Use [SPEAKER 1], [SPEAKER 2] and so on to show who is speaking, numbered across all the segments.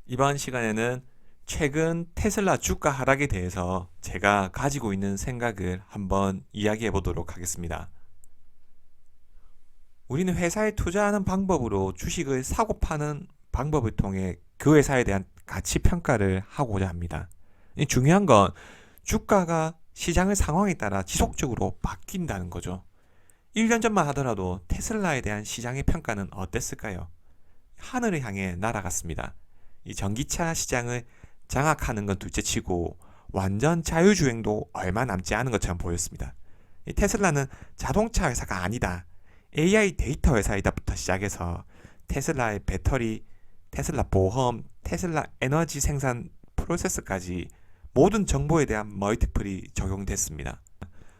[SPEAKER 1] 이번 시간에는 최근 테슬라 주가 하락에 대해서 제가 가지고 있는 생각을 한번 이야기해 보도록 하겠습니다. 우리는 회사에 투자하는 방법으로 주식을 사고 파는 방법을 통해 그 회사에 대한 가치 평가를 하고자 합니다. 중요한 건 주가가 시장의 상황에 따라 지속적으로 바뀐다는 거죠. 1년 전만 하더라도 테슬라에 대한 시장의 평가는 어땠을까요? 하늘을 향해 날아갔습니다. 이 전기차 시장을 장악하는 건 둘째치고 완전 자유주행도 얼마 남지 않은 것처럼 보였습니다. 이 테슬라는 자동차 회사가 아니다. AI 데이터 회사이다부터 시작해서 테슬라의 배터리, 테슬라 보험, 테슬라 에너지 생산 프로세스까지 모든 정보에 대한 멀티플이 적용됐습니다.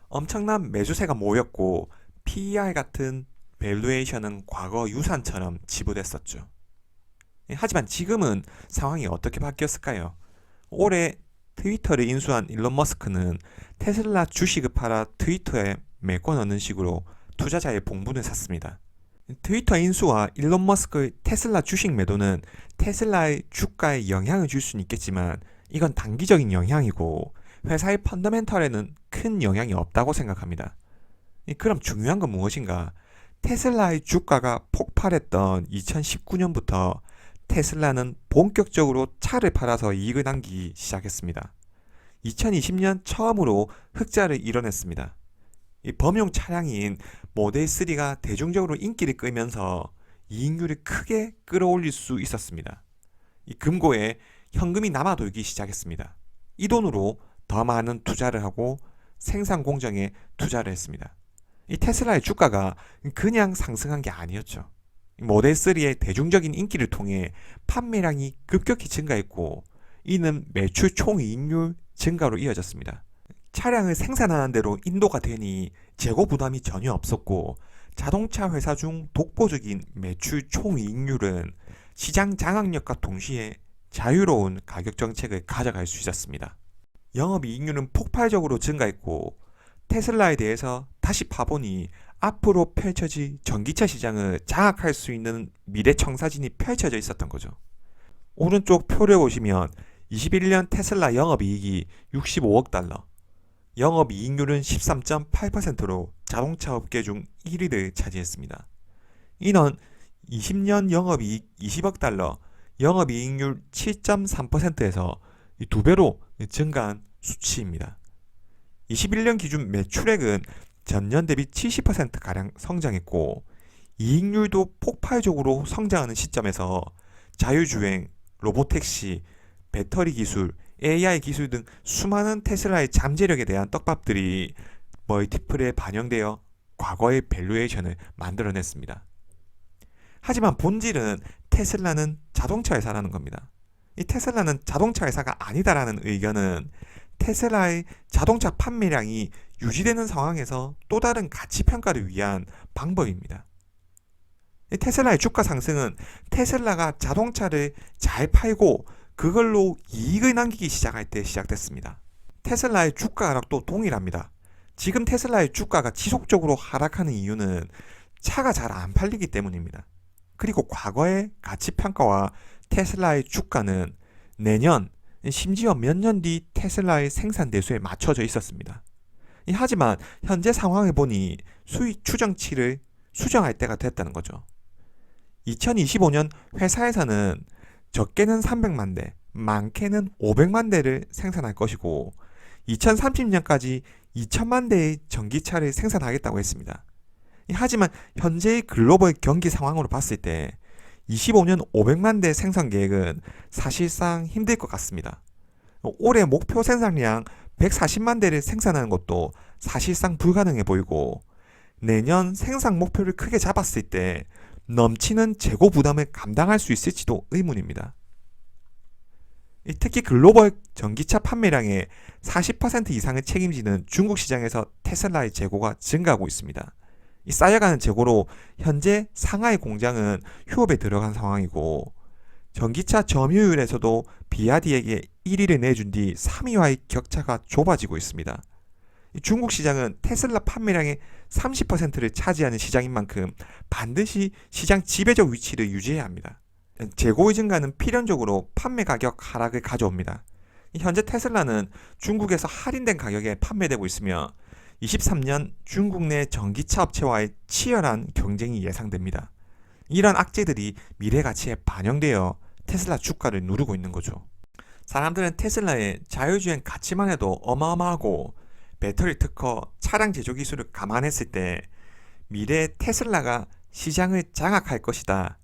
[SPEAKER 1] 엄청난 매수세가 모였고 PER 같은 밸류에이션은 과거 유산처럼 지불했었죠. 하지만 지금은 상황이 어떻게 바뀌었을까요? 올해 트위터를 인수한 일론 머스크는 테슬라 주식을 팔아 트위터에 메꿔 넣는 식으로 투자자의 봉분을 샀습니다. 트위터 인수와 일론 머스크의 테슬라 주식 매도는 테슬라의 주가에 영향을 줄 수는 있겠지만 이건 단기적인 영향이고 회사의 펀더멘털에는 큰 영향이 없다고 생각합니다. 그럼 중요한 건 무엇인가? 테슬라의 주가가 폭발했던 2019년부터 테슬라는 본격적으로 차를 팔아서 이익을 남기기 시작했습니다. 2020년 처음으로 흑자를 이뤄냈습니다. 이 범용 차량인 모델 3가 대중적으로 인기를 끌면서 이익률을 크게 끌어올릴 수 있었습니다. 이 금고에 현금이 남아 돌기 시작했습니다. 이 돈으로 더 많은 투자를 하고 생산 공정에 투자를 했습니다. 이 테슬라의 주가가 그냥 상승한 게 아니었죠. 모델 3의 대중적인 인기를 통해 판매량이 급격히 증가했고 이는 매출 총이익률 증가로 이어졌습니다. 차량을 생산하는 대로 인도가 되니 재고 부담이 전혀 없었고 자동차 회사 중 독보적인 매출 총이익률은 시장 장악력과 동시에 자유로운 가격 정책을 가져갈 수 있었습니다. 영업이익률은 폭발적으로 증가했고 테슬라에 대해서 다시 파보니 앞으로 펼쳐질 전기차 시장을 장악할 수 있는 미래 청사진이 펼쳐져 있었던 거죠. 오른쪽 표를 보시면 21년 테슬라 영업이익이 65억 달러, 영업이익률은 13.8%로 자동차 업계 중 1위를 차지했습니다. 이는 20년 영업이익 20억 달러, 영업이익률 7.3%에서 2배로 증가한 수치입니다. 21년 기준 매출액은 전년 대비 70%가량 성장했고 이익률도 폭발적으로 성장하는 시점에서 자율주행, 로보택시, 배터리 기술, AI 기술 등 수많은 테슬라의 잠재력에 대한 떡밥들이 멀티플에 반영되어 과거의 밸류에이션을 만들어냈습니다. 하지만 본질은 테슬라는 자동차 회사라는 겁니다. 이 테슬라는 자동차 회사가 아니다라는 의견은 테슬라의 자동차 판매량이 유지되는 상황에서 또 다른 가치 평가를 위한 방법입니다. 테슬라의 주가 상승은 테슬라가 자동차를 잘 팔고 그걸로 이익을 남기기 시작할 때 시작됐습니다. 테슬라의 주가 하락도 동일합니다. 지금 테슬라의 주가가 지속적으로 하락하는 이유는 차가 잘 안 팔리기 때문입니다. 그리고 과거의 가치 평가와 테슬라의 주가는 내년 심지어 몇 년 뒤 테슬라의 생산 대수에 맞춰져 있었습니다. 하지만 현재 상황을 보니 수익 추정치를 수정할 때가 됐다는 거죠. 2025년 회사에서는 적게는 300만 대, 많게는 500만 대를 생산할 것이고 2030년까지 2천만 대의 전기차를 생산하겠다고 했습니다. 하지만 현재의 글로벌 경기 상황으로 봤을 때 25년 500만 대 생산 계획은 사실상 힘들 것 같습니다. 올해 목표 생산량 140만 대를 생산하는 것도 사실상 불가능해 보이고 내년 생산 목표를 크게 잡았을 때 넘치는 재고 부담을 감당할 수 있을지도 의문입니다. 특히 글로벌 전기차 판매량의 40% 이상을 책임지는 중국 시장에서 테슬라의 재고가 증가하고 있습니다. 쌓여가는 재고로 현재 상하이 공장은 휴업에 들어간 상황이고 전기차 점유율에서도 비아디에게 1위를 내준 뒤 3위와의 격차가 좁아지고 있습니다. 중국 시장은 테슬라 판매량의 30%를 차지하는 시장인 만큼 반드시 시장 지배적 위치를 유지해야 합니다. 재고의 증가는 필연적으로 판매 가격 하락을 가져옵니다. 현재 테슬라는 중국에서 할인된 가격에 판매되고 있으며 23년 중국 내 전기차 업체와의 치열한 경쟁이 예상됩니다. 이런 악재들이 미래 가치에 반영되어 테슬라 주가를 누르고 있는 거죠. 사람들은 테슬라의 자율주행 가치만 해도 어마어마하고 배터리 특허, 차량 제조 기술을 감안했을 때 미래 테슬라가 시장을 장악할 것이다.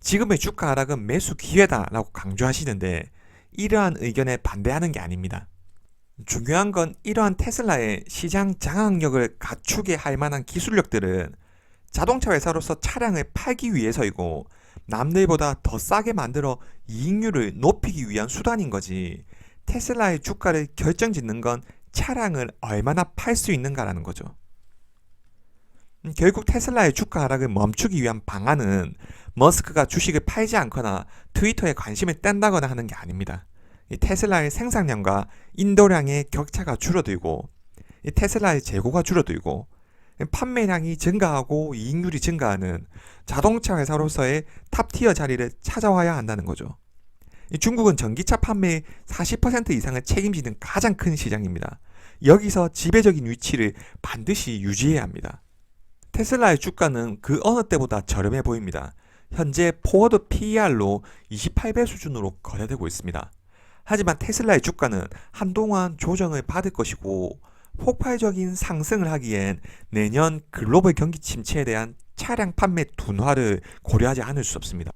[SPEAKER 1] 지금의 주가 하락은 매수 기회다라고 강조하시는데 이러한 의견에 반대하는 게 아닙니다. 중요한 건 이러한 테슬라의 시장 장악력을 갖추게 할 만한 기술력들은 자동차 회사로서 차량을 팔기 위해서이고 남들보다 더 싸게 만들어 이익률을 높이기 위한 수단인 거지, 테슬라의 주가를 결정짓는 건 차량을 얼마나 팔 수 있는가라는 거죠. 결국 테슬라의 주가 하락을 멈추기 위한 방안은 머스크가 주식을 팔지 않거나 트위터에 관심을 뗀다거나 하는 게 아닙니다. 테슬라의 생산량과 인도량의 격차가 줄어들고 테슬라의 재고가 줄어들고 판매량이 증가하고 이익률이 증가하는 자동차 회사로서의 탑티어 자리를 찾아와야 한다는 거죠. 중국은 전기차 판매의 40% 이상을 책임지는 가장 큰 시장입니다. 여기서 지배적인 위치를 반드시 유지해야 합니다. 테슬라의 주가는 그 어느 때보다 저렴해 보입니다. 현재 포워드 PER로 28배 수준으로 거래되고 있습니다. 하지만 테슬라의 주가는 한동안 조정을 받을 것이고 폭발적인 상승을 하기엔 내년 글로벌 경기 침체에 대한 차량 판매 둔화를 고려하지 않을 수 없습니다.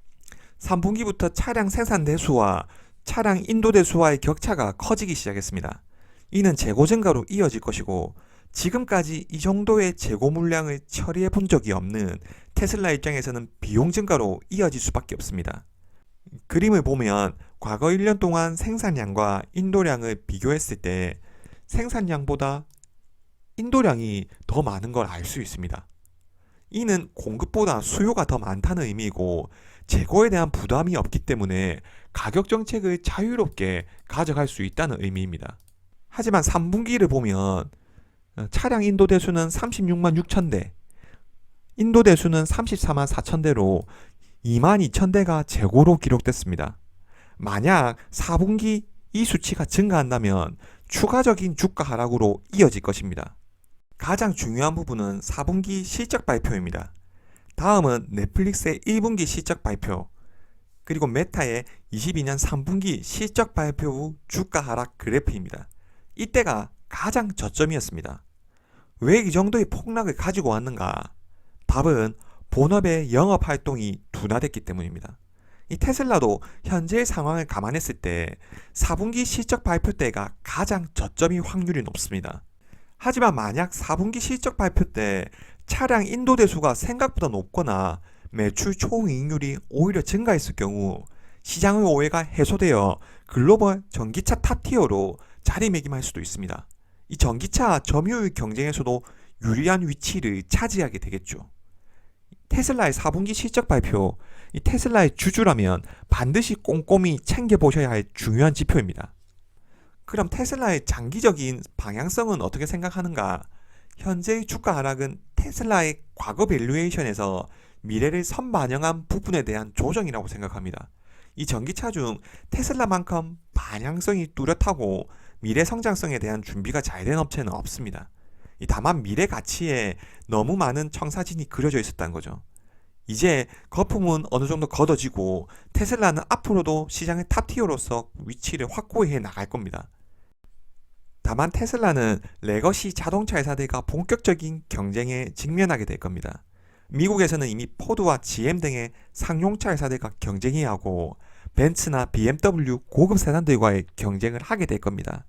[SPEAKER 1] 3분기부터 차량 생산 대수와 차량 인도 대수와의 격차가 커지기 시작했습니다. 이는 재고 증가로 이어질 것이고 지금까지 이 정도의 재고 물량을 처리해 본 적이 없는 테슬라 입장에서는 비용 증가로 이어질 수밖에 없습니다. 그림을 보면 과거 1년 동안 생산량과 인도량을 비교했을 때 생산량보다 인도량이 더 많은 걸 알 수 있습니다. 이는 공급보다 수요가 더 많다는 의미이고 재고에 대한 부담이 없기 때문에 가격 정책을 자유롭게 가져갈 수 있다는 의미입니다. 하지만 3분기를 보면 차량 인도 대수는 36만 6천 대, 인도 대수는 34만 4천 대로 2만 2천 대가 재고로 기록됐습니다. 만약 4분기 이 수치가 증가한다면 추가적인 주가 하락으로 이어질 것입니다. 가장 중요한 부분은 4분기 실적 발표입니다. 다음은 넷플릭스의 1분기 실적 발표, 그리고 메타의 22년 3분기 실적 발표 후 주가 하락 그래프입니다. 이때가 가장 저점이었습니다. 왜 이 정도의 폭락을 가지고 왔는가? 답은 본업의 영업 활동이 둔화됐기 때문입니다. 이 테슬라도 현재의 상황을 감안했을 때 4분기 실적 발표 때가 가장 저점이 확률이 높습니다. 하지만 만약 4분기 실적 발표 때 차량 인도 대수가 생각보다 높거나 매출 총이익률이 오히려 증가했을 경우 시장의 오해가 해소되어 글로벌 전기차 탑티어로 자리매김할 수도 있습니다. 이 전기차 점유율 경쟁에서도 유리한 위치를 차지하게 되겠죠. 테슬라의 4분기 실적 발표, 이 테슬라의 주주라면 반드시 꼼꼼히 챙겨보셔야 할 중요한 지표입니다. 그럼 테슬라의 장기적인 방향성은 어떻게 생각하는가? 현재의 주가 하락은 테슬라의 과거 밸류에이션에서 미래를 선반영한 부분에 대한 조정이라고 생각합니다. 이 전기차 중 테슬라만큼 방향성이 뚜렷하고 미래 성장성에 대한 준비가 잘 된 업체는 없습니다. 다만 미래 가치에 너무 많은 청사진이 그려져 있었다는 거죠. 이제 거품은 어느 정도 걷어지고 테슬라는 앞으로도 시장의 탑티어로서 위치를 확고히 해 나갈 겁니다. 다만 테슬라는 레거시 자동차 회사들과 본격적인 경쟁에 직면하게 될 겁니다. 미국에서는 이미 포드와 GM 등의 상용차 회사들과 경쟁해야 하고 벤츠나 BMW 고급 세단들과의 경쟁을 하게 될 겁니다.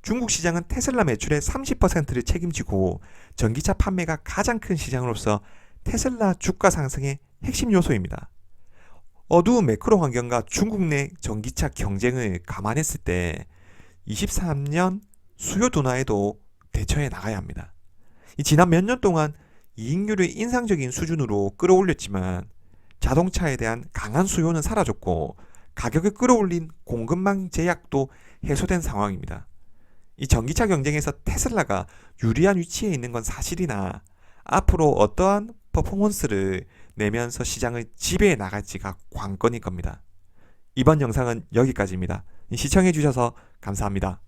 [SPEAKER 1] 중국 시장은 테슬라 매출의 30%를 책임지고 전기차 판매가 가장 큰 시장으로서 테슬라 주가 상승의 핵심 요소입니다. 어두운 매크로 환경과 중국 내 전기차 경쟁을 감안했을 때 23년 수요 둔화에도 대처해 나가야 합니다. 지난 몇 년 동안 이익률을 인상적인 수준으로 끌어올렸지만 자동차에 대한 강한 수요는 사라졌고 가격을 끌어올린 공급망 제약도 해소된 상황입니다. 이 전기차 경쟁에서 테슬라가 유리한 위치에 있는 건 사실이나 앞으로 어떠한 퍼포먼스를 내면서 시장을 지배해 나갈지가 관건일 겁니다. 이번 영상은 여기까지입니다. 시청해주셔서 감사합니다.